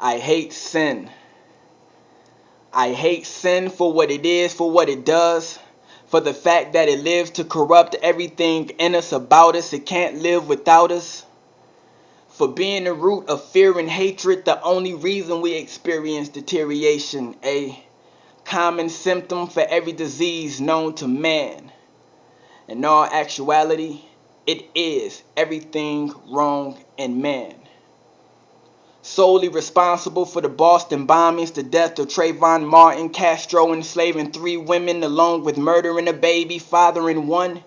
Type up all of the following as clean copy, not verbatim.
I hate sin. I hate sin for what it is, for what it does, for the fact that it lives to corrupt everything in us, about us. It can't live without us. For being the root of fear and hatred, the only reason we experience deterioration, a common symptom for every disease known to man. In all actuality, it is everything wrong in man. Solely responsible for the Boston bombings, the death of Trayvon Martin, Castro enslaving 3 women along with murdering a baby, fathering 1.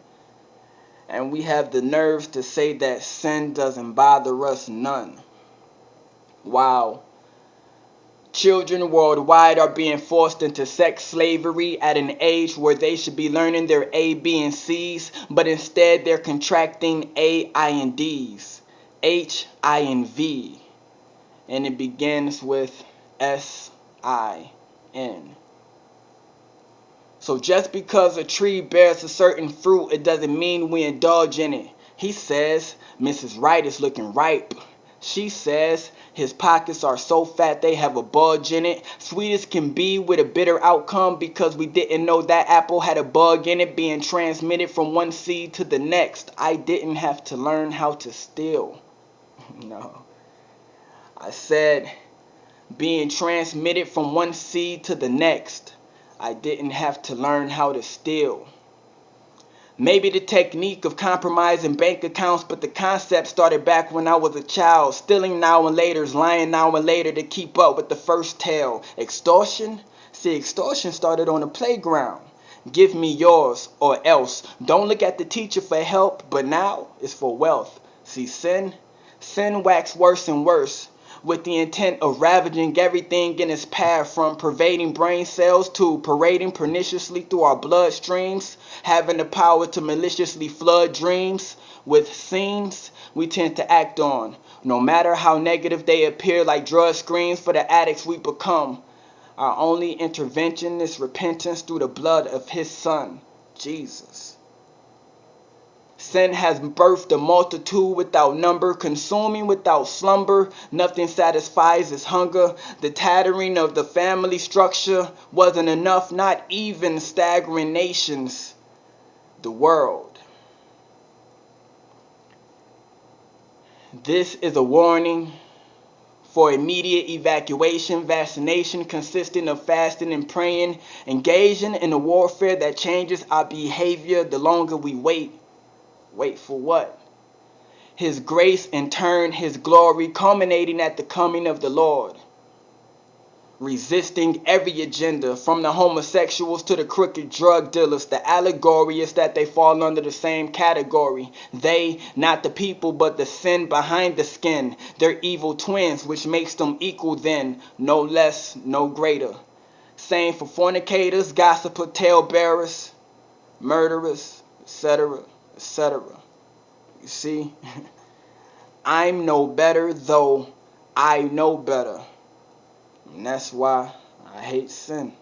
And we have the nerve to say that sin doesn't bother us none. Wow. Children worldwide are being forced into sex slavery at an age where they should be learning their A, B, and C's, but instead they're contracting A, I, and D's, H, I, and V. And it begins with S.I.N. So just because a tree bears a certain fruit, it doesn't mean we indulge in it. He says Mrs. Right is looking ripe. She says his pockets are so fat they have a bulge in it. Sweet as can be with a bitter outcome because we didn't know that apple had a bug in it being transmitted from one seed to the next. I didn't have to learn how to steal. No. I said being transmitted from one seed to the next. I didn't have to learn how to steal. Maybe the technique of compromising bank accounts, but the concept started back when I was a child. Stealing now and later, lying now and later to keep up with the first tale. Extortion? See, extortion started on the playground. Give me yours or else. Don't look at the teacher for help, but now it's for wealth. See, sin waxed worse and worse, with the intent of ravaging everything in its path, from pervading brain cells to parading perniciously through our bloodstreams, having the power to maliciously flood dreams with scenes we tend to act on, no matter how negative they appear, like drug screens for the addicts we become. Our only intervention is repentance through the blood of his Son, Jesus. Sin has birthed a multitude without number, consuming without slumber. Nothing satisfies its hunger. The tattering of the family structure wasn't enough, not even staggering nations. The world. This is a warning for immediate evacuation, vaccination consisting of fasting and praying, engaging in a warfare that changes our behavior the longer we wait. Wait for what? His grace, in turn, his glory, culminating at the coming of the Lord. Resisting every agenda, from the homosexuals to the crooked drug dealers. The allegory is that they fall under the same category. They, not the people, but the sin behind the skin. They're evil twins, which makes them equal then, no less, no greater. Same for fornicators, gossipers, talebearers, murderers, etc., etc. You see, I'm no better, though I know better. And that's why I hate sin.